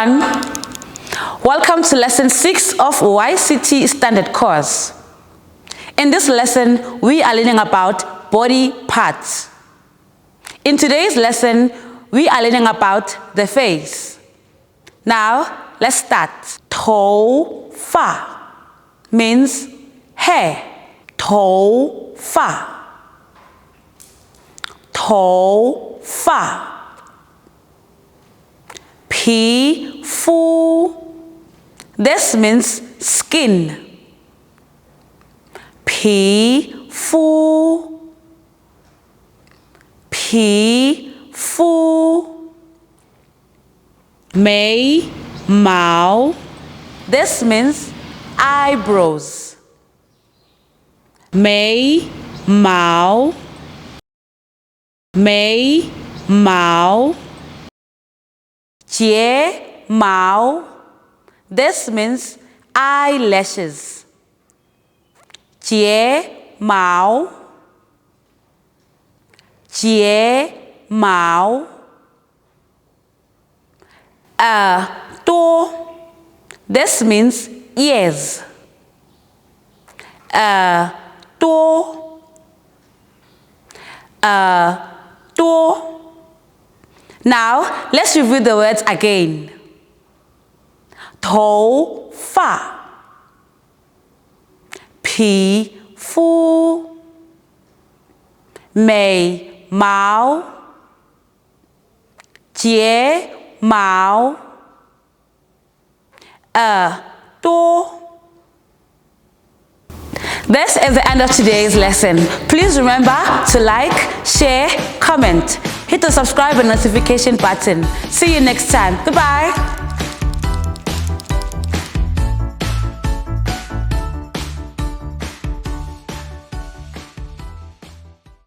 everyone. Welcome to lesson 6 of YCT standard course. In this lesson, we are learning about body parts. In today's lesson, we are learning about the face. Now, let's start. 头发 means hair. 头发 头发 皮肤 This means skin. 皮肤皮肤眉毛 This means eyebrows. 眉毛眉毛睫毛 This means eyelashes. 睫毛睫毛耳朵 This means ears. 耳朵耳朵 Now, let's review the words again. 头发皮肤眉毛睫毛耳朵 This is the end of today's lesson. Please remember to like, share, comment. Hit the subscribe and notification button. See you next time. Goodbye.